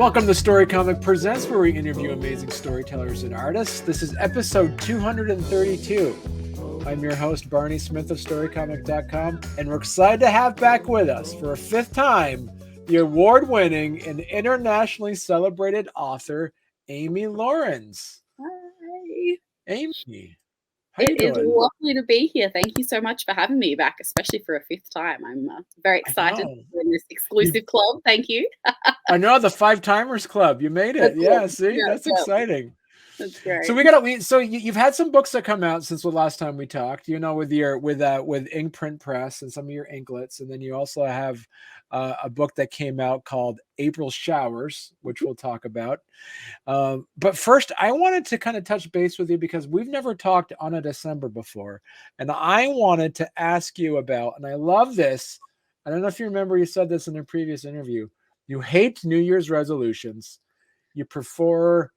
Welcome to Storycomic Presents, where we interview amazing storytellers and artists. This is episode 232. I'm your host, Barney Smith of Storycomic.com, and we're excited to have back with us for a fifth time the award-winning and internationally celebrated author, Amy Lawrence. Hi. Amy, It is lovely to be here. Thank you so much for having me back, especially for a fifth time. I'm very excited to be in this exclusive club. Thank you. I know, the Five Timers Club. You made it. Yeah, see, that's exciting. That's great. So you've had some books that come out since the last time we talked, you know, with Inkprint Press and some of your inklets, and then you also have a book that came out called April Showers, which we'll talk about. But first, I wanted to kind of touch base with you because we've never talked on a December before, and I wanted to ask you about, and I love this. I don't know if you remember, you said this in a previous interview. You hate New Year's resolutions. You prefer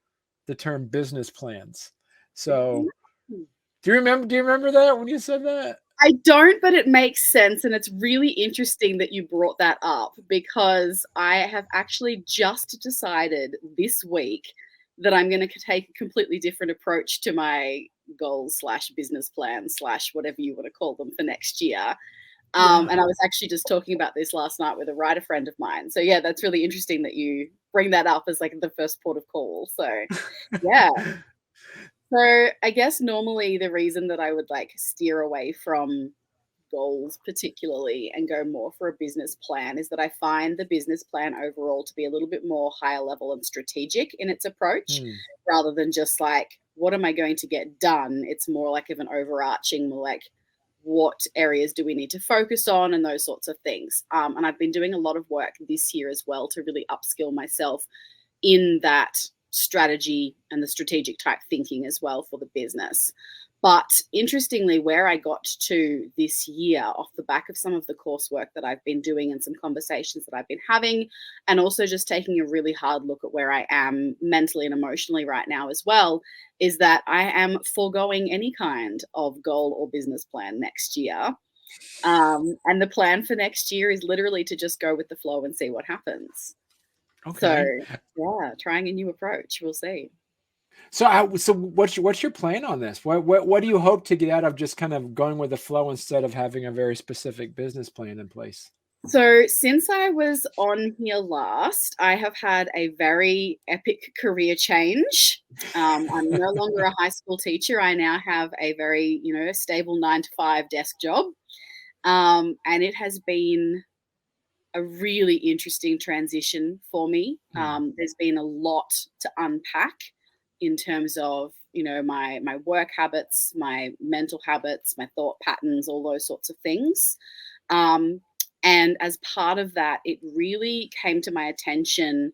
the term business plans. So do you remember that when you said that? I don't, but it makes sense. And it's really interesting that you brought that up because I have actually just decided this week that I'm going to take a completely different approach to my goals / business plans / whatever you want to call them for next year. And I was actually just talking about this last night with a writer friend of mine. So yeah, that's really interesting that you bring that up as like the first port of call. So yeah. So I guess normally the reason that I would like steer away from goals particularly and go more for a business plan is that I find the business plan overall to be a little bit more higher level and strategic in its approach rather than just like, what am I going to get done? It's more like of an overarching, more like, what areas do we need to focus on and those sorts of things. And I've been doing a lot of work this year as well to really upskill myself in that strategy and the strategic type thinking as well for the business. But interestingly, where I got to this year off the back of some of the coursework that I've been doing and some conversations that I've been having, and also just taking a really hard look at where I am mentally and emotionally right now as well, is that I am foregoing any kind of goal or business plan next year. And the plan for next year is literally to just go with the flow and see what happens. Okay. So yeah, trying a new approach. We'll see. So what's your plan on this? What do you hope to get out of just kind of going with the flow instead of having a very specific business plan in place? So since I was on here last, I have had a very epic career change. I'm no longer a high school teacher. I now have a very, stable 9-to-5 desk job. And it has been a really interesting transition for me. There's been a lot to unpack in terms of, my work habits, my mental habits, my thought patterns, all those sorts of things. And as part of that, it really came to my attention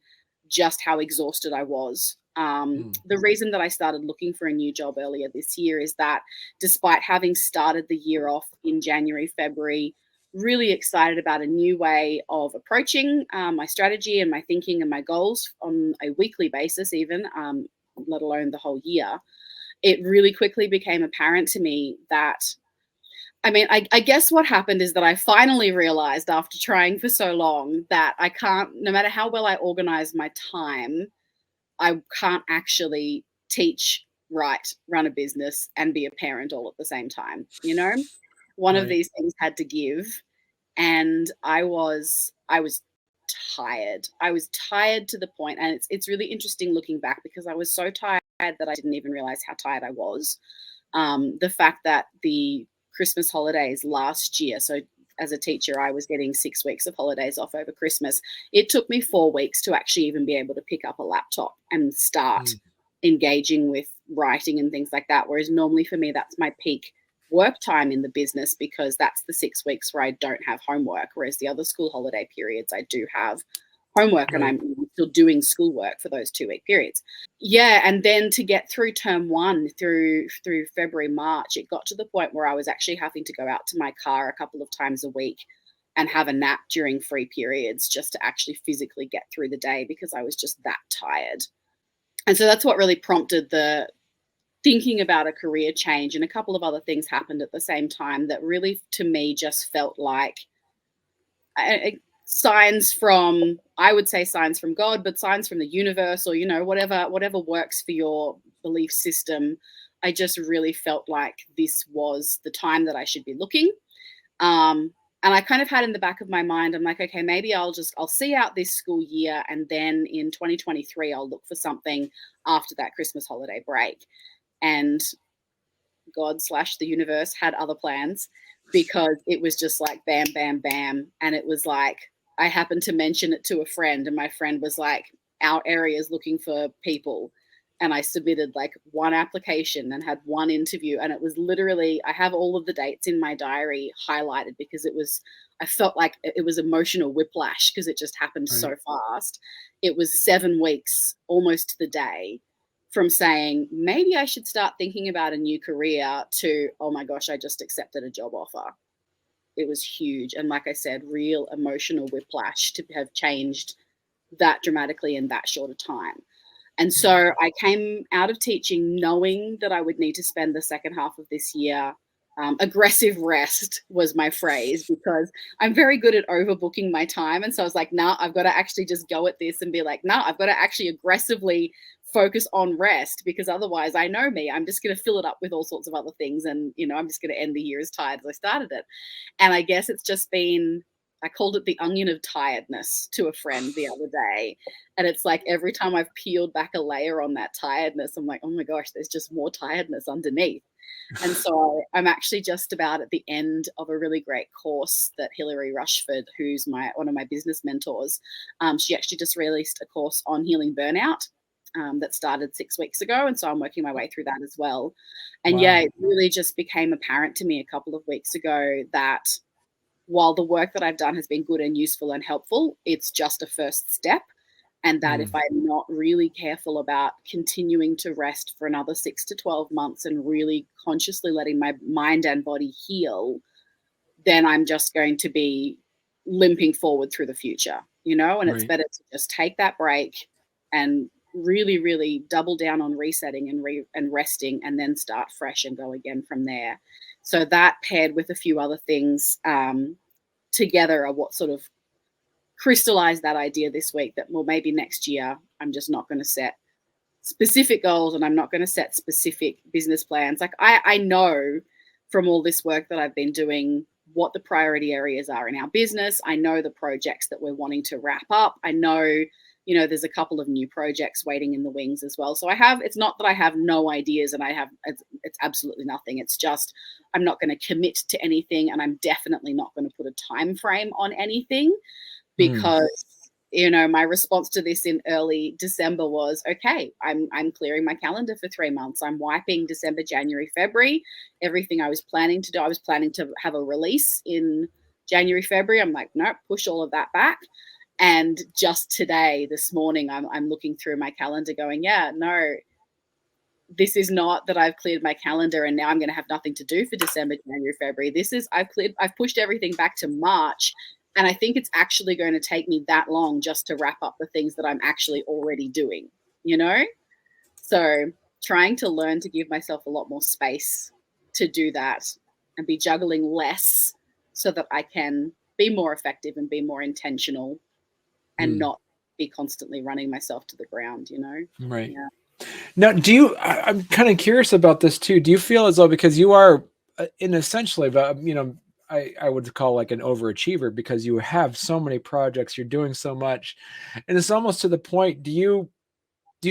just how exhausted I was. The reason that I started looking for a new job earlier this year is that despite having started the year off in January, February, really excited about a new way of approaching my strategy and my thinking and my goals on a weekly basis even, let alone the whole year, it really quickly became apparent to me that, I guess what happened is that I finally realized after trying for so long that I can't, no matter how well I organize my time, I can't actually teach, write, run a business, and be a parent all at the same time. One of these things had to give. And I was tired. I was tired to the point, and it's really interesting looking back because I was so tired that I didn't even realize how tired I was. The fact that the Christmas holidays last year, so as a teacher, I was getting 6 weeks of holidays off over Christmas. It took me 4 weeks to actually even be able to pick up a laptop and start engaging with writing and things like that. Whereas normally for me, that's my peak work time in the business because that's the 6 weeks where I don't have homework. Whereas the other school holiday periods, I do have homework and I'm still doing schoolwork for those 2-week periods. Yeah, and then to get through term one through February, March, it got to the point where I was actually having to go out to my car a couple of times a week and have a nap during free periods just to actually physically get through the day because I was just that tired. And so that's what really prompted the thinking about a career change, and a couple of other things happened at the same time that really, to me, just felt like signs from, I would say signs from God, but signs from the universe, or, you know, whatever works for your belief system. I just really felt like this was the time that I should be looking. And I kind of had in the back of my mind, I'm like, okay, maybe I'll see out this school year, and then in 2023 I'll look for something after that Christmas holiday break. And God slash the universe had other plans, because it was just like bam, bam, bam. And it was like, I happened to mention it to a friend, and my friend was like, our area is looking for people. And I submitted like one application and had one interview. And it was literally, I have all of the dates in my diary highlighted, because I felt like it was emotional whiplash, because it just happened so fast. It was 7 weeks, almost to the day, from saying, maybe I should start thinking about a new career, to, oh my gosh, I just accepted a job offer. It was huge. And like I said, real emotional whiplash to have changed that dramatically in that short a time. And so I came out of teaching knowing that I would need to spend the second half of this year. Aggressive rest was my phrase, because I'm very good at overbooking my time. And so I was like, nah, I've got to actually just go at this and be like, nah, I've got to actually aggressively focus on rest, because otherwise, I know me, I'm just going to fill it up with all sorts of other things. And, you know, I'm just going to end the year as tired as I started it. And I guess it's just been, I called it the onion of tiredness to a friend the other day. And it's like every time I've peeled back a layer on that tiredness, I'm like, oh my gosh, there's just more tiredness underneath. And so I'm actually just about at the end of a really great course that Hilary Rushford, who's one of my business mentors, she actually just released a course on healing burnout that started 6 weeks ago. And so I'm working my way through that as well. And yeah, it really just became apparent to me a couple of weeks ago that while the work that I've done has been good and useful and helpful, it's just a first step. And that if I'm not really careful about continuing to rest for another 6 to 12 months and really consciously letting my mind and body heal, then I'm just going to be limping forward through the future, you know? And it's better to just take that break and really, really double down on resetting and resting, and then start fresh and go again from there. So that, paired with a few other things together, are what sort of crystallized that idea this week that, well, maybe next year I'm just not going to set specific goals, and I'm not going to set specific business plans. Like I know from all this work that I've been doing what the priority areas are in our business. I know the projects that we're wanting to wrap up. I know, you know, there's a couple of new projects waiting in the wings as well. So it's not that I have no ideas and it's absolutely nothing. It's just, I'm not going to commit to anything, and I'm definitely not going to put a time frame on anything, because you know, my response to this in early December was, okay, I'm clearing my calendar for 3 months. I'm wiping December, January, February, everything I was planning to do. I was planning to have a release in January, February. I'm like, nope, push all of that back. And just today, this morning, I'm looking through my calendar going, yeah, no, this is not that I've cleared my calendar and now I'm going to have nothing to do for December, January, February. This is, I've pushed everything back to March. And I think it's actually going to take me that long just to wrap up the things that I'm actually already doing, you know? So trying to learn to give myself a lot more space to do that and be juggling less, so that I can be more effective and be more intentional and not be constantly running myself to the ground, you know? Right. Yeah. Now, I'm kind of curious about this too. Do you feel as though, because you are in essentially, you know, I would call like an overachiever, because you have so many projects, you're doing so much, and it's almost to the point, do you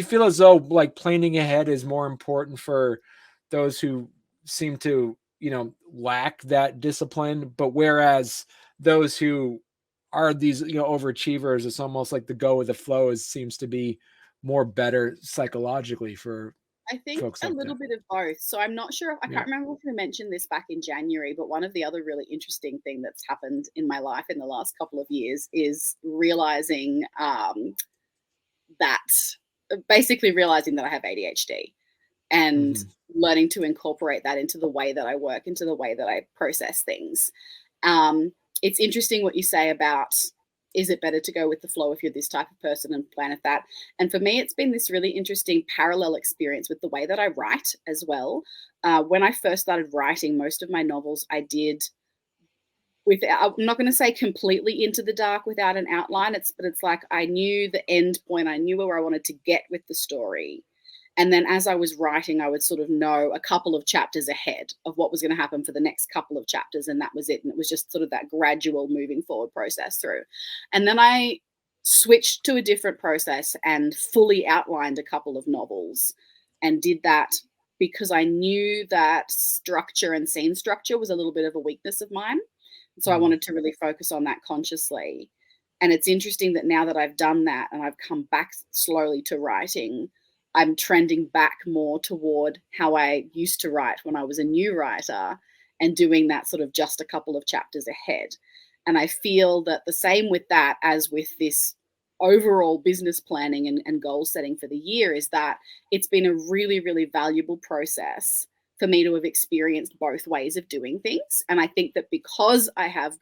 feel as though like planning ahead is more important for those who seem to, you know, lack that discipline, but whereas those who are these, you know, overachievers, it's almost like the go with the flow seems to be more better psychologically for I think folks a like little that? bit of both. So I'm not sure. I Yeah. can't remember if we mentioned this back in January, but one of the other really interesting thing that's happened in my life in the last couple of years is realizing that basically realizing that I have ADHD, and learning to incorporate that into the way that I work, into the way that I process things. It's interesting what you say about, is it better to go with the flow if you're this type of person and plan at that? And for me, it's been this really interesting parallel experience with the way that I write as well. When I first started writing most of my novels, I did without, I'm not going to say completely into the dark without an outline. But it's like I knew the end point. I knew where I wanted to get with the story. And then as I was writing, I would sort of know a couple of chapters ahead of what was going to happen for the next couple of chapters. And that was it. And it was just sort of that gradual moving forward process through. And then I switched to a different process and fully outlined a couple of novels and did that because I knew that structure and scene structure was a little bit of a weakness of mine. So I wanted to really focus on that consciously. And it's interesting that now that I've done that and I've come back slowly to writing, I'm trending back more toward how I used to write when I was a new writer and doing that sort of just a couple of chapters ahead. And I feel that the same with that as with this overall business planning and goal setting for the year is that it's been a really, really valuable process for me to have experienced both ways of doing things. And I think that because I have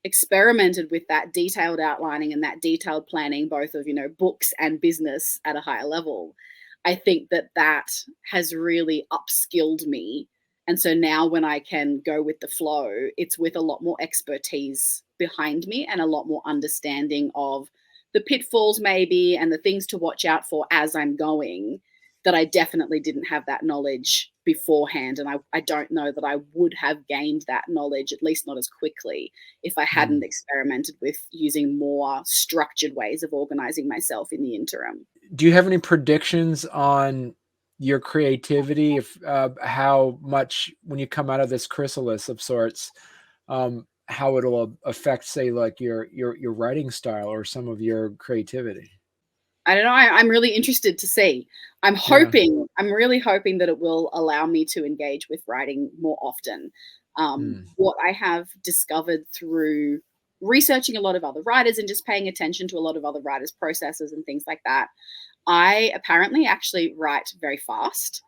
experimented with that detailed outlining and that detailed planning, both of, books and business at a higher level, I think that that has really upskilled me. And so now when I can go with the flow, it's with a lot more expertise behind me and a lot more understanding of the pitfalls maybe and the things to watch out for as I'm going, that I definitely didn't have that knowledge beforehand. And I don't know that I would have gained that knowledge, at least not as quickly, if I hadn't experimented with using more structured ways of organizing myself in the interim. Do you have any predictions on your creativity, if how much when you come out of this chrysalis of sorts, how it'll affect, say, like your writing style or some of your creativity? I don't know. I'm really interested to see. I'm really hoping that it will allow me to engage with writing more often. What I have discovered through researching a lot of other writers and just paying attention to a lot of other writers' processes and things like that, I apparently actually write very fast.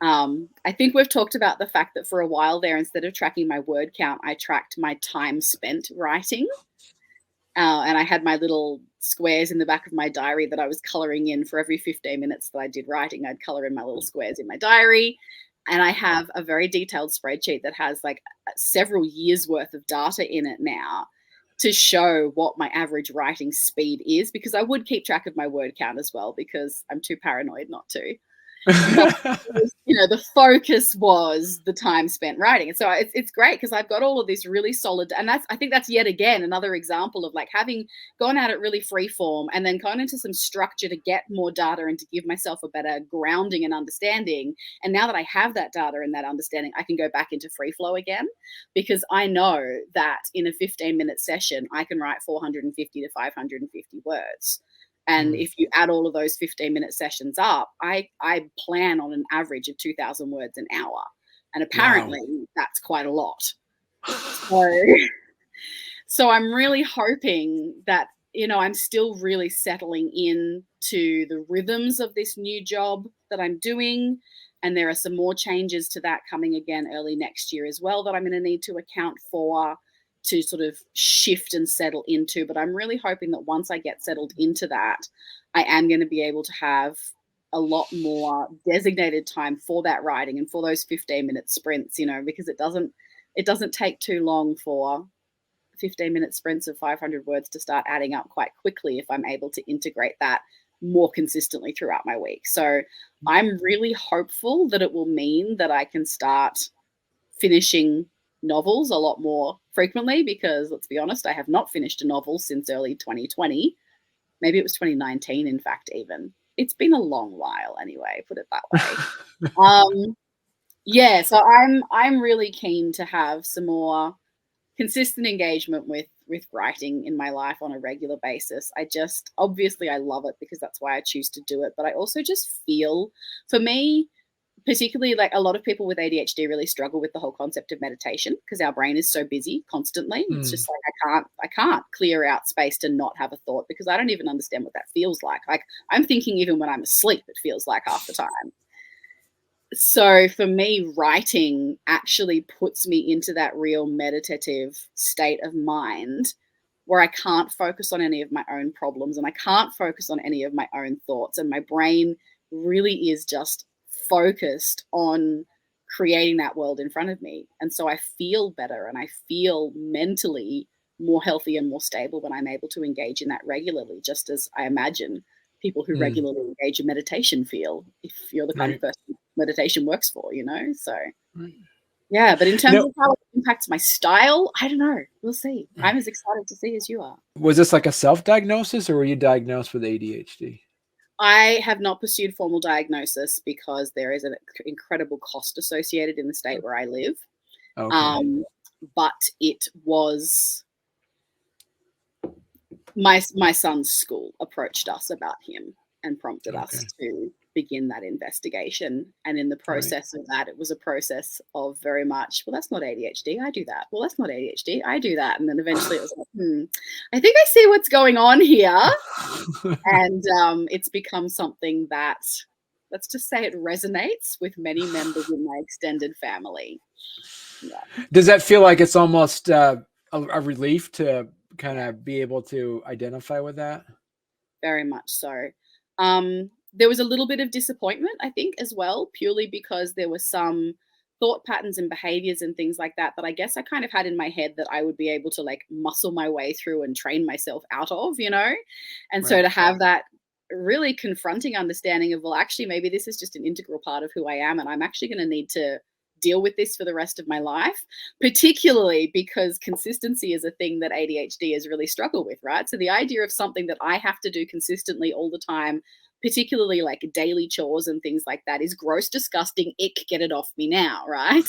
I think we've talked about the fact that for a while there, instead of tracking my word count, I tracked my time spent writing. And I had my little squares in the back of my diary that I was coloring in for every 15 minutes that I did writing. I'd color in my little squares in my diary. And I have a very detailed spreadsheet that has like several years worth of data in it now to show what my average writing speed is, because I would keep track of my word count as well, because I'm too paranoid not to. But the focus was the time spent writing. And so it's great because I've got all of this really solid, and I think that's yet again another example of like having gone at it really free form and then gone into some structure to get more data and to give myself a better grounding and understanding. And now that I have that data and that understanding, I can go back into free flow again, because I know that in a 15-minute session, I can write 450 to 550 words. And if you add all of those 15-minute sessions up, I plan on an average of 2,000 words an hour. And apparently that's quite a lot. So I'm really hoping that, I'm still really settling into the rhythms of this new job that I'm doing. And there are some more changes to that coming again early next year as well that I'm going to need to account for, to sort of shift and settle into. But I'm really hoping that once I get settled into that, I am going to be able to have a lot more designated time for that writing and for those 15-minute sprints, because it doesn't take too long for 15-minute sprints of 500 words to start adding up quite quickly if I'm able to integrate that more consistently throughout my week. So I'm really hopeful that it will mean that I can start finishing novels a lot more frequently, because let's be honest, I have not finished a novel since early 2020. Maybe it was 2019, in fact, even. It's been a long while anyway, put it that way. Yeah, so I'm really keen to have some more consistent engagement with writing in my life on a regular basis. Obviously I love it because that's why I choose to do it, but I also just feel, for me, particularly, like a lot of people with ADHD really struggle with the whole concept of meditation because our brain is so busy constantly. It's just like I can't clear out space to not have a thought, because I don't even understand what that feels like. Like I'm thinking even when I'm asleep, it feels like half the time. So for me, writing actually puts me into that real meditative state of mind where I can't focus on any of my own problems and I can't focus on any of my own thoughts. And my brain really is just focused on creating that world in front of me. And so I feel better and I feel mentally more healthy and more stable when I'm able to engage in that regularly, just as I imagine people who regularly engage in meditation feel, if you're the kind of person meditation works for, So yeah, but in terms of how it impacts my style, I don't know. We'll see. I'm as excited to see as you are. Was this like a self-diagnosis, or were you diagnosed with ADHD? I have not pursued formal diagnosis because there is an incredible cost associated in the state where I live. Okay. But it was my son's school approached us about him and prompted us to begin that investigation. And in the process of that, it was a process of very much, well, that's not ADHD, I do that. Well, that's not ADHD, I do that. And then eventually it was like, I think I see what's going on here. And it's become something that, let's just say, it resonates with many members in my extended family. Yeah. Does that feel like it's almost a relief to kind of be able to identify with that? Very much so. There was a little bit of disappointment, I think, as well, purely because there were some thought patterns and behaviors and things like that I guess I kind of had in my head that I would be able to like muscle my way through and train myself out of, And so to have that really confronting understanding of, well, actually, maybe this is just an integral part of who I am, and I'm actually going to need to deal with this for the rest of my life, particularly because consistency is a thing that ADHD has really struggled with, right? So the idea of something that I have to do consistently all the time, particularly like daily chores and things like that, is gross, disgusting, ick, get it off me now, right?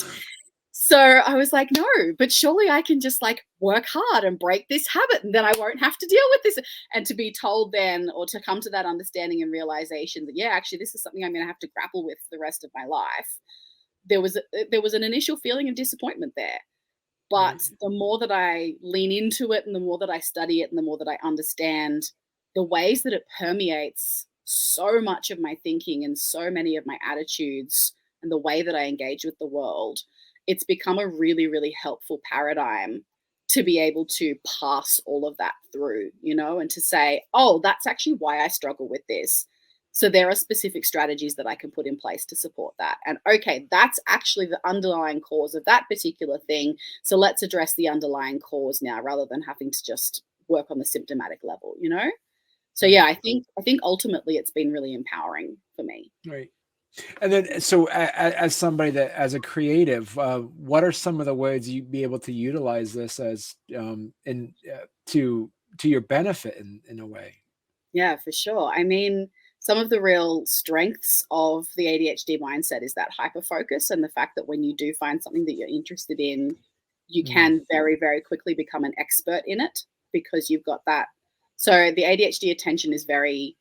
So I was like, no, but surely I can just like work hard and break this habit, and then I won't have to deal with this. And to be told then, or to come to that understanding and realization that, yeah, actually, this is something I'm going to have to grapple with for the rest of my life. There was an initial feeling of disappointment there. But the more that I lean into it and the more that I study it and the more that I understand the ways that it permeates so much of my thinking and so many of my attitudes and the way that I engage with the world, it's become a really, really helpful paradigm to be able to pass all of that through, and to say, oh, that's actually why I struggle with this. So there are specific strategies that I can put in place to support that. And okay, that's actually the underlying cause of that particular thing. So let's address the underlying cause now rather than having to just work on the symptomatic level, So yeah, I think ultimately it's been really empowering for me. Right. And then, so as somebody that, as a creative, what are some of the ways you'd be able to utilize this as to your benefit in a way? Yeah, for sure. I mean, some of the real strengths of the ADHD mindset is that hyper focus and the fact that when you do find something that you're interested in, you can very, very quickly become an expert in it because you've got that. So the ADHD attention is very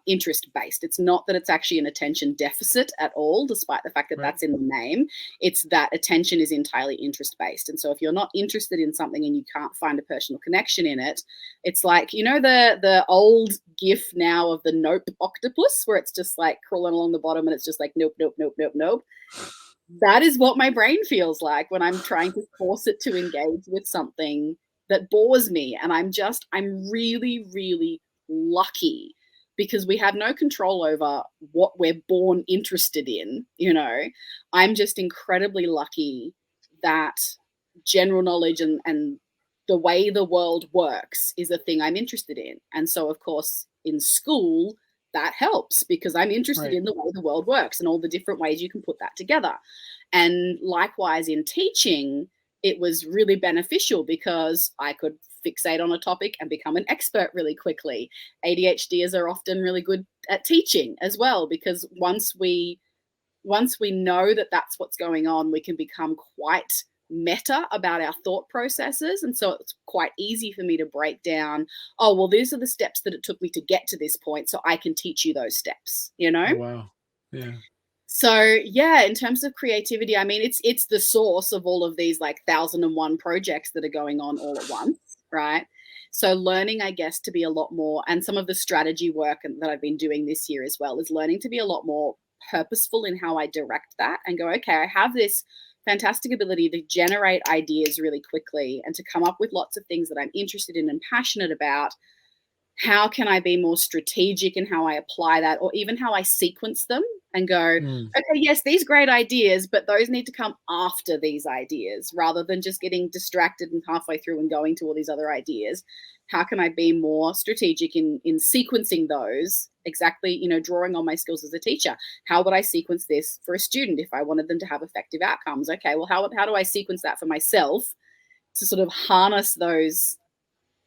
interest based. It's not that it's actually an attention deficit at all, despite the fact that that's in the name. It's that attention is entirely interest based. And so if you're not interested in something and you can't find a personal connection in it, it's like, the old gif now of the nope octopus, where it's just like crawling along the bottom and it's just like, nope, nope, nope, nope, nope. That is what my brain feels like when I'm trying to force it to engage with something that bores me. And I'm really, really lucky because we have no control over what we're born interested in, I'm just incredibly lucky that general knowledge and the way the world works is a thing I'm interested in. And so, of course, in school, that helps because I'm interested in the way the world works and all the different ways you can put that together. And likewise in teaching, it was really beneficial because I could fixate on a topic and become an expert really quickly. ADHDers are often really good at teaching as well because once we know that that's what's going on, we can become quite meta about our thought processes. And so it's quite easy for me to break down, oh, well, these are the steps that it took me to get to this point, so I can teach you those steps, Oh, wow. Yeah. So yeah, in terms of creativity, I mean, it's the source of all of these like 1,001 projects that are going on all at once, right? So learning, I guess, to be a lot more, and some of the strategy work that I've been doing this year as well, is learning to be a lot more purposeful in how I direct that and go, okay, I have this fantastic ability to generate ideas really quickly and to come up with lots of things that I'm interested in and passionate about. How can I be more strategic in how I apply that, or even how I sequence them and go, Mm. okay, yes, these great ideas, but those need to come after these ideas rather than just getting distracted and halfway through and going to all these other ideas. How can I be more strategic in sequencing those? Exactly, you know, drawing on my skills as a teacher. How would I sequence this for a student if I wanted them to have effective outcomes? Okay, well, how do I sequence that for myself to sort of harness those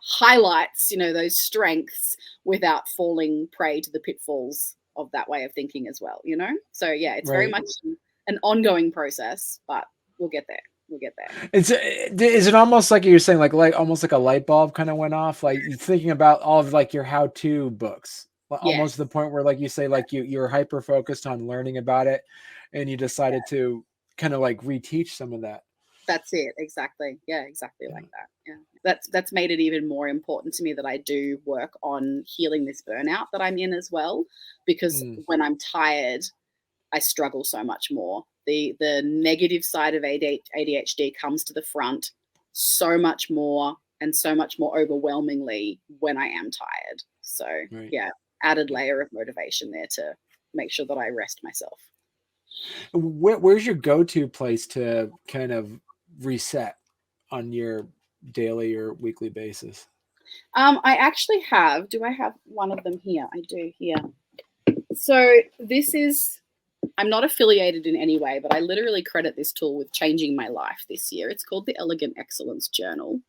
highlights, you know, those strengths without falling prey to the pitfalls of that way of thinking as well, you know? So yeah, it's very Right. much an ongoing process, but we'll get there. We'll get there. Is it almost like you're saying, like almost like a light bulb kind of went off? Like you're thinking about all of like your how-to books, almost to the Yes, point where, like you say, like you're hyper focused on learning about it, and you decided to kind of like reteach some of that. that's it. Exactly. Yeah, exactly Yeah. like that. Yeah. That's made it even more important to me that I do work on healing this burnout that I'm in as well, because Mm. when I'm tired, I struggle so much more. The negative side of ADHD comes to the front so much more and so much more overwhelmingly when I am tired. So Right. yeah, added layer of motivation there to make sure that I rest myself. Where's your go-to place to kind of reset on your daily or weekly basis? I actually have. Do I have one of them here? I do here. So this is. I'm not affiliated in any way, but I literally credit this tool with changing my life this year. It's called the Elegant Excellence Journal,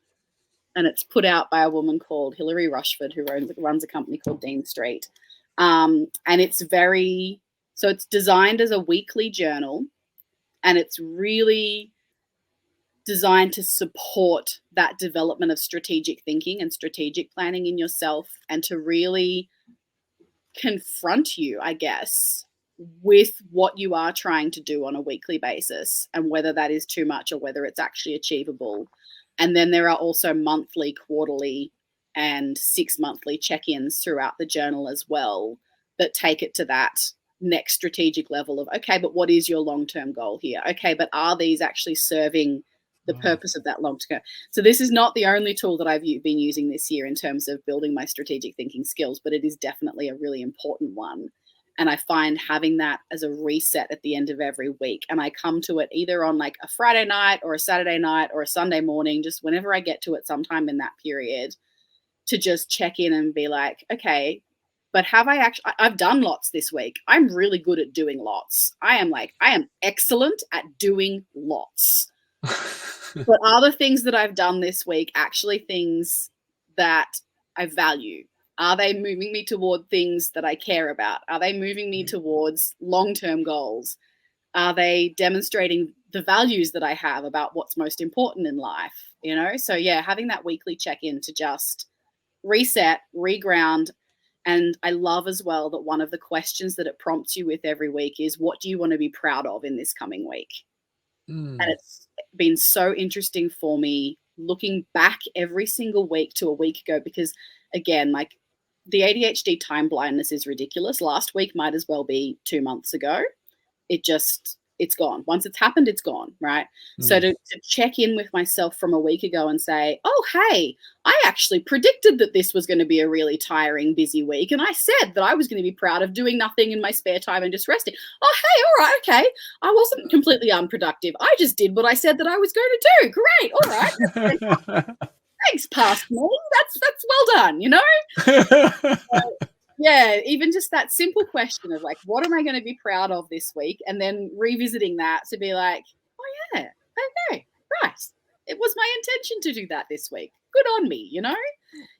and it's put out by a woman called Hilary Rushford, who runs a company called Dean Street. And it's it's designed as a weekly journal, and it's really designed to support that development of strategic thinking and strategic planning in yourself, and to really confront you, I guess, with what you are trying to do on a weekly basis and whether that is too much or whether it's actually achievable. And then there are also monthly, quarterly, and 6 monthly check ins throughout the journal as well that take it to that next strategic level of, okay, but what is your long term goal here? Okay, but are these actually serving the Wow. purpose of that long term? So this is not the only tool that I've been using this year in terms of building my strategic thinking skills, but it is definitely a really important one. And I find having that as a reset at the end of every week, and I come to it either on like a Friday night or a Saturday night or a Sunday morning, just whenever I get to it sometime in that period, to just check in and be like, okay, but I've done lots this week. I'm really good at doing lots. I am excellent at doing lots. But are the things that I've done this week actually things that I value? Are they moving me toward things that I care about? Are they moving me towards long-term goals? Are they demonstrating the values that I have about what's most important in life? You know, so yeah, having that weekly check-in to just reset, reground. And I love as well that one of the questions that it prompts you with every week is, what do you want to be proud of in this coming week? And Mm. it's been so interesting for me looking back every single week to a week ago, because again, like, the ADHD time blindness is ridiculous. Last week might as well be 2 months ago. It's gone. Once it's happened, it's gone, right? So Mm. to check in with myself from a week ago and say, oh, hey, I actually predicted that this was going to be a really tiring, busy week. And I said that I was going to be proud of doing nothing in my spare time and just resting. Oh, hey, all right, okay. I wasn't completely unproductive. I just did what I said that I was going to do. Great. All right. Thanks, past me. That's well done, you know? Yeah, even just that simple question of like, what am I going to be proud of this week? And then revisiting that to be like, oh, yeah, okay, right. It was my intention to do that this week. Good on me, you know?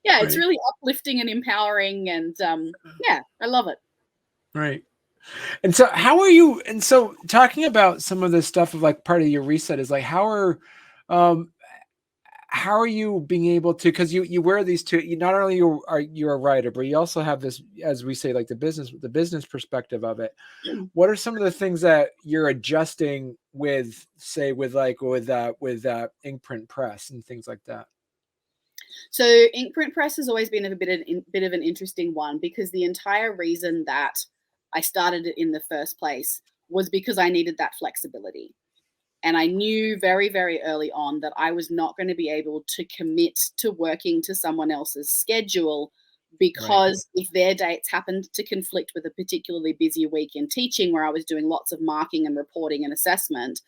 Yeah, it's Right. really uplifting and empowering. And yeah, I love it. Right. And so how are you, and so talking about some of this stuff of like part of your reset is like um how are you being able to, because you wear these two, you not only you're a writer, but you also have this, as we say, like the business perspective of it. What are some of the things that you're adjusting with, say, with Inkprint Press and things like that? So Inkprint Press has always been a bit of an interesting one, because the entire reason that I started it in the first place was because I needed that flexibility. And I knew very, very early on that I was not going to be able to commit to working to someone else's schedule because if their dates happened to conflict with a particularly busy week in teaching where I was doing lots of marking and reporting and assessment,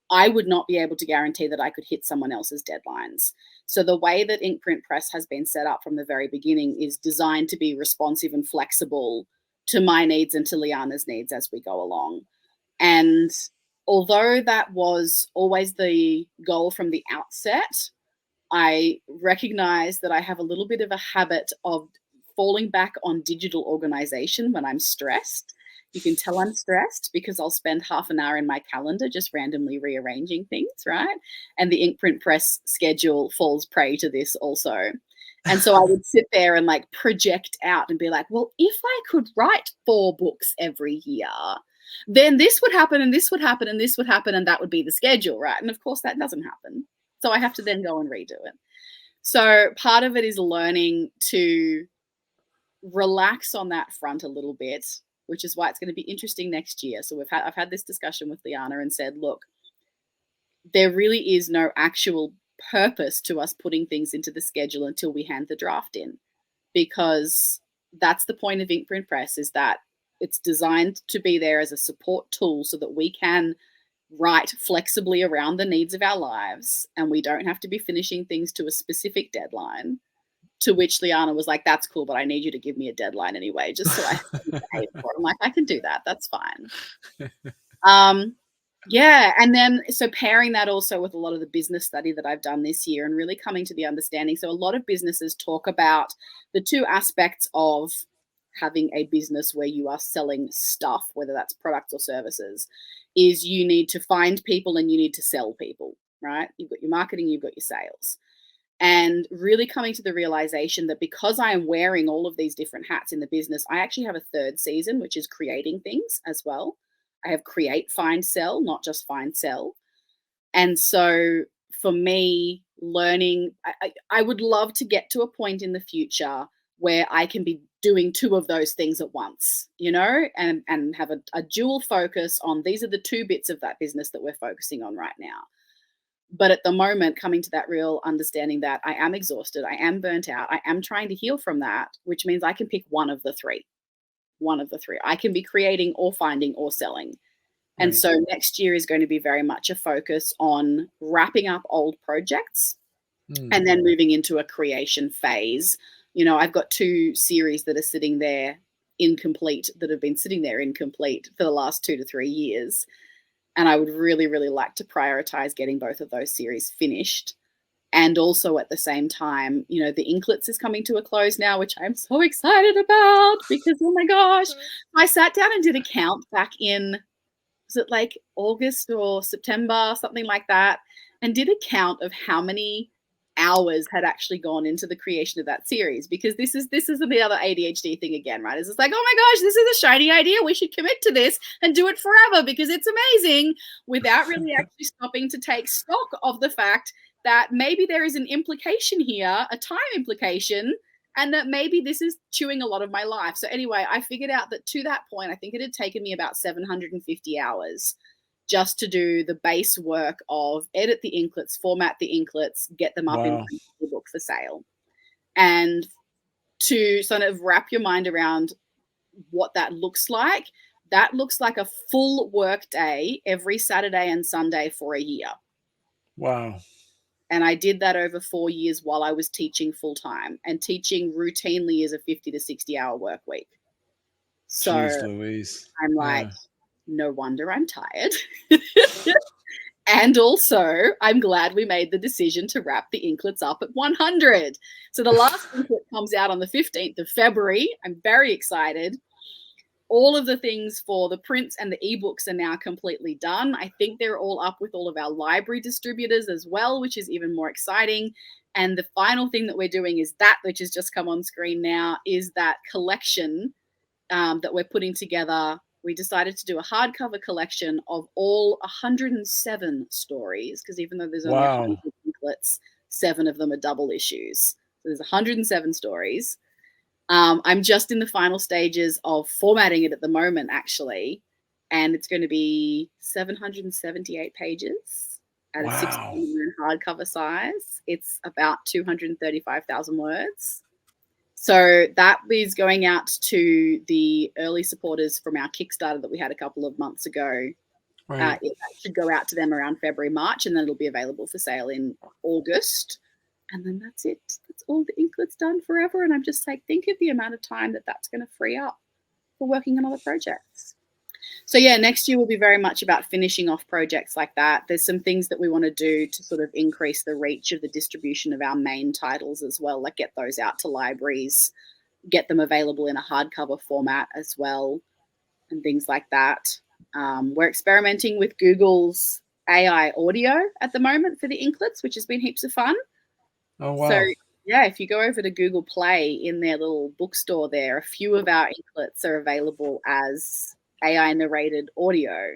I would not be able to guarantee that I could hit someone else's deadlines. So the way that Inkprint Press has been set up from the very beginning is designed to be responsive and flexible to my needs and to Liana's needs as we go along. And although that was always the goal from the outset, I recognize that I have a little bit of a habit of falling back on digital organization when I'm stressed. You can tell I'm stressed because I'll spend half an hour in my calendar just randomly rearranging things, right? And the Inkprint Press schedule falls prey to this also. And so I would sit there and like project out and be like, well, if I could write 4 books every year, then this would happen and this would happen and this would happen and that would be the schedule, right? And of course that doesn't happen. So I have to then go and redo it. So part of it is learning to relax on that front a little bit, which is why it's going to be interesting next year. So I've had this discussion with Liana and said, look, there really is no actual purpose to us putting things into the schedule until we hand the draft in, because that's the point of Inkprint Press, is that it's designed to be there as a support tool so that we can write flexibly around the needs of our lives and we don't have to be finishing things to a specific deadline. To which Liana was like, that's cool, but I need you to give me a deadline anyway, just so I can behave for it. I'm like, I can do that. That's fine. Yeah. And then, so pairing that also with a lot of the business study that I've done this year and really coming to the understanding. So a lot of businesses talk about the 2 aspects of having a business where you are selling stuff, whether that's products or services, is you need to find people and you need to sell people, right? You've got your marketing, you've got your sales. And really coming to the realization that because I am wearing all of these different hats in the business, I actually have a 3rd season, which is creating things as well. I have create, find, sell, not just find, sell. And so for me, learning, I would love to get to a point in the future where I can be doing 2 of those things at once, you know, and have a dual focus on these are the 2 bits of that business that we're focusing on right now. But at the moment, coming to that real understanding that I am exhausted, I am burnt out, I am trying to heal from that, which means I can pick one of the 3. One of the 3. I can be creating or finding or selling. And so next year is going to be very much a focus on wrapping up old projects and then moving into a creation phase. You know, I've got 2 series that are sitting there incomplete, that have been sitting there incomplete for the last 2 to 3 years. And I would really, really like to prioritize getting both of those series finished. And also at the same time, you know, the Inklets is coming to a close now, which I'm so excited about because, oh my gosh, I sat down and did a count back in, was it like August or September, something like that, and did a count of how many hours had actually gone into the creation of that series, because this is the other ADHD thing again, right? It's like, oh my gosh, this is a shiny idea. We should commit to this and do it forever because it's amazing, without really actually stopping to take stock of the fact that maybe there is an implication here, a time implication, and that maybe this is chewing a lot of my life. So anyway, I figured out that to that point, I think it had taken me about 750 hours just to do the base work of edit the Inklets, format the Inklets, get them up in the book for sale. And to sort of wrap your mind around what that looks like a full work day every Saturday and Sunday for a year. Wow. And I did that over 4 years while I was teaching full time, and teaching routinely is a 50 to 60 hour work week. So Jeez Louise. I'm like, no wonder I'm tired. And also, I'm glad we made the decision to wrap the Inklets up at 100. So the last Inklet comes out on the 15th of February. I'm very excited. All of the things for the prints and the ebooks are now completely done. I think they're all up with all of our library distributors as well, which is even more exciting. And the final thing that we're doing is that, which has just come on screen now, is that collection that we're putting together. We decided to do a hardcover collection of all 107 stories, because even though there's only 100 booklets, 7 of them are double issues. So there's 107 stories. I'm just in the final stages of formatting it at the moment, actually, and it's going to be 778 pages at a 16 hardcover size. It's about 235,000 words. So that is going out to the early supporters from our Kickstarter that we had a couple of months ago. Right. It should go out to them around February, March, and then it'll be available for sale in August. And then that's it. That's all the inklets done forever. And I'm just like, think of the amount of time that that's going to free up for working on other projects. So yeah, next year will be very much about finishing off projects like that. There's some things that we want to do to sort of increase the reach of the distribution of our main titles as well, like get those out to libraries, get them available in a hardcover format as well, and things like that. We're experimenting with Google's AI audio at the moment for the inklets, which has been heaps of fun. Oh, So wow. yeah, if you go over to Google Play in their little bookstore there, a few of our inklets are available as AI narrated audio.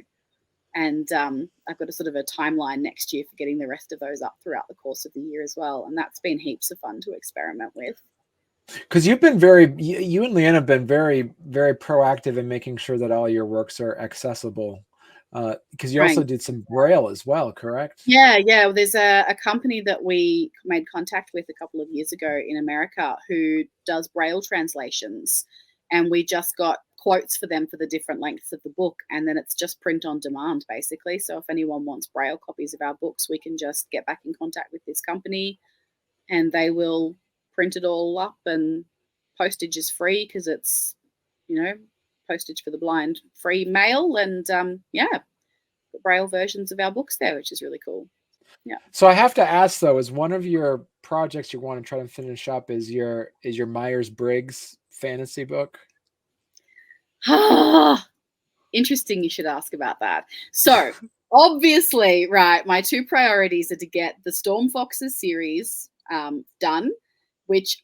And I've got a sort of a timeline next year for getting the rest of those up throughout the course of the year as well. And that's been heaps of fun to experiment with. Because you've been very, you and Leanne have been very, very proactive in making sure that all your works are accessible. Because you also did some Braille as well, correct? Yeah. Well, there's a company that we made contact with a couple of years ago in America who does Braille translations. And we just got quotes for them for the different lengths of the book. And then it's just print on demand, basically. So if anyone wants Braille copies of our books, we can just get back in contact with this company and they will print it all up, and postage is free because it's, postage for the blind, free mail, and the Braille versions of our books there, which is really cool. Yeah. So I have to ask though, is one of your projects you want to try to finish up is your Myers-Briggs fantasy book? Interesting you should ask about that. So obviously, right, my two priorities are to get the Storm Foxes series done, which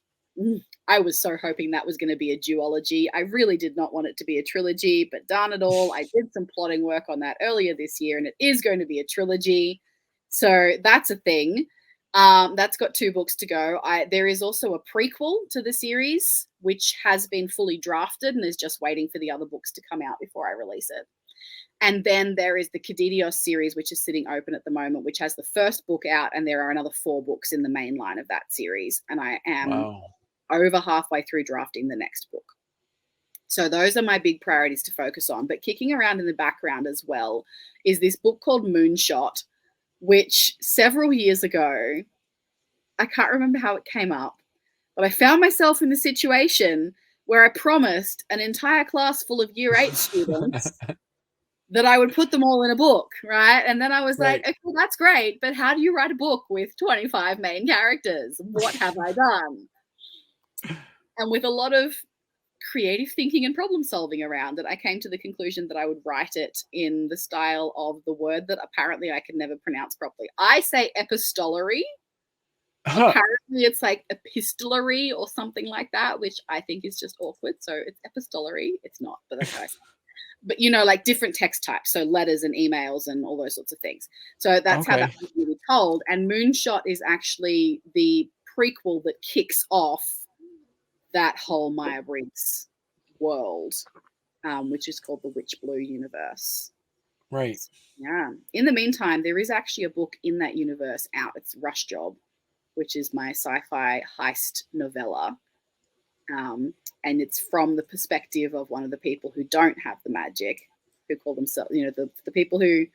I was so hoping that was going to be a duology. I really did not want it to be a trilogy, but darn it all, I did some plotting work on that earlier this year, and it is going to be a trilogy. So that's a thing. That's got 2 books to go. There is also a prequel to the series, which has been fully drafted and is just waiting for the other books to come out before I release it. And then there is the Kadidios series, which is sitting open at the moment, which has the first book out, and there are another 4 books in the main line of that series. And I am over halfway through drafting the next book. So those are my big priorities to focus on. But kicking around in the background as well is this book called Moonshot, which several years ago, I can't remember how it came up, but I found myself in the situation where I promised an entire class full of year 8 students that I would put them all in a book, right? And then I was like, okay, that's great, but how do you write a book with 25 main characters? What have I done? And with a lot of creative thinking and problem solving around it, I came to the conclusion that I would write it in the style of the word that apparently I can never pronounce properly. I say epistolary. Apparently it's like epistolary or something like that, which I think is just awkward. So it's epistolary. It's not, but that's how I say it. But like different text types, so letters and emails and all those sorts of things. So that's how that was really told. And Moonshot is actually the prequel that kicks off that whole Myers-Briggs world, which is called the Witch Blue universe. Right. Yeah. In the meantime, there is actually a book in that universe out. It's Rush Job, which is my sci-fi heist novella. And it's from the perspective of one of the people who don't have the magic, who call themselves, the people who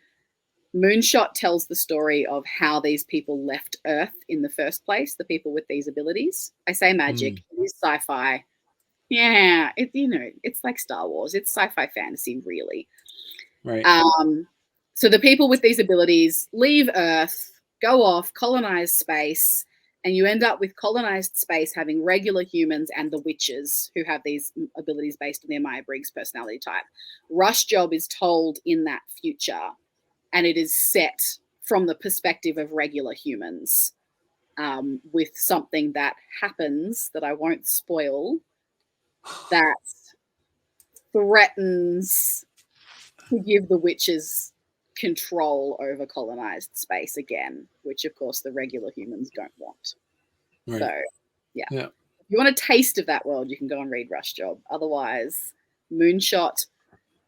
Moonshot tells the story of how these people left Earth in the first place, the people with these abilities. I say magic, it is sci-fi. Yeah, it's like Star Wars. It's sci-fi fantasy, really. Right. So the people with these abilities leave Earth, go off, colonize space, and you end up with colonized space having regular humans and the witches who have these abilities based on their Myers-Briggs personality type. Rush Job is told in that future, and it is set from the perspective of regular humans, with something that happens that I won't spoil that threatens to give the witches control over colonized space again, which of course the regular humans don't want. Right. So yeah. If you want a taste of that world, you can go and read Rush Job. Otherwise, Moonshot,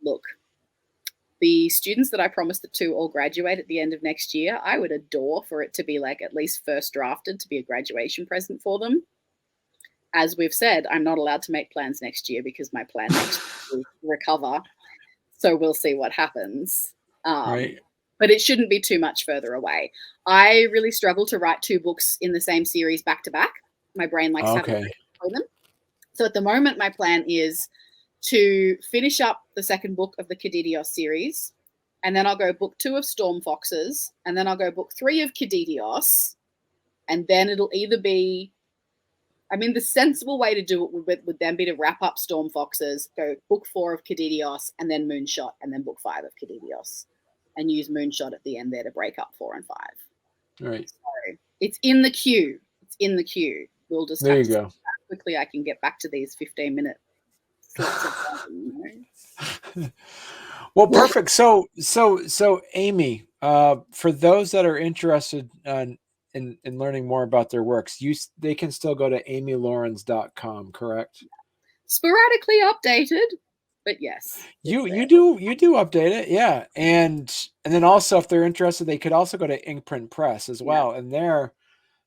look, the students that I promised it to all graduate at the end of next year. I would adore for it to be like at least first drafted to be a graduation present for them. as we've said, I'm not allowed to make plans next year because my plan next year is to recover. So we'll see what happens. Right. But it shouldn't be too much further away. I really struggle to write 2 books in the same series back to back. My brain likes to have a break between them. So at the moment, my plan is to finish up the second book of the Kididios series, and then I'll go book 2 of Storm Foxes, and then I'll go book 3 of Kididios, and then it'll either be, I mean, the sensible way to do it would then be to wrap up Storm Foxes, go book 4 of Kididios, and then Moonshot, and then book 5 of Kididios, and use Moonshot at the end there to break up 4 and 5. Right. So it's in the queue. It's in the queue. We'll just there have you to go. see how quickly I can get back to these 15-minute slots of time, you know? Well, perfect. So Amy, for those that are interested in learning more about their works, they can still go to amylawrence.com, correct? Sporadically updated, but yes. You do update it, yeah. And then also, if they're interested, they could also go to Inkprint Press as well. And there,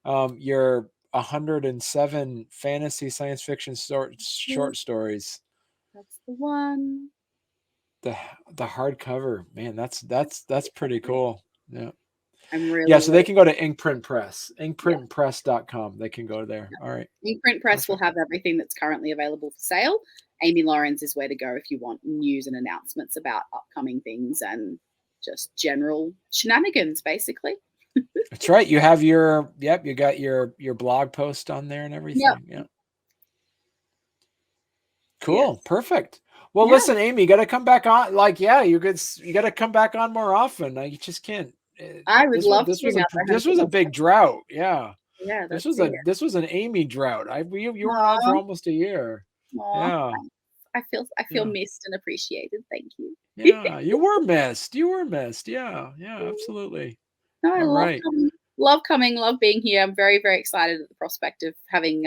your 107 fantasy science fiction short stories. That's the one. The hardcover, man, that's pretty cool. Yeah. I'm really So they can go to Inkprint Press, inkprintpress.com. They can go there. All right. Inkprint Press will have everything that's currently available for sale. Amy Lawrence is where to go if you want news and announcements about upcoming things and just general shenanigans, basically. That's right. You have you got your blog post on there and everything. Yeah. Cool. Yes. Perfect. Well, listen, Amy, you got to come back on. You got to come back on more often. You just can't. I would love this to. This was a big drought. Yeah. Yeah. This was an Amy drought. You were on for almost a year. Aww, yeah. I feel missed and appreciated. Thank you. Yeah, you were missed. Yeah, absolutely. No, I love coming, love being here. I'm very, very excited at the prospect of having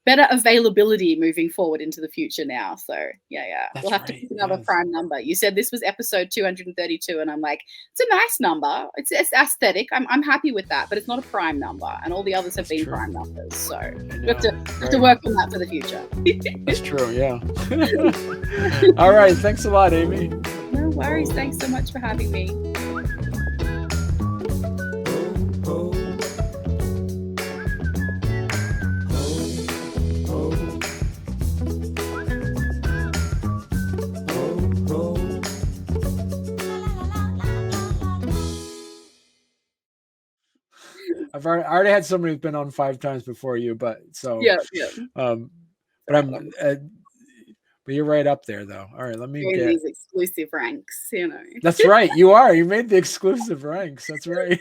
better availability moving forward into the future now. So we'll have to pick another prime number. You said this was episode 232, and I'm like, it's a nice number. It's aesthetic. I'm happy with that, but it's not a prime number, and all the others have been prime numbers. So we have to work on that for the future. That's true. Yeah. All right. Thanks a lot, Amy. No worries. Thanks so much for having me. I already had somebody who's been on 5 times before you, but but you're right up there, though. All right, let me get these exclusive ranks. You know, that's right. You are. You made the exclusive ranks. That's right.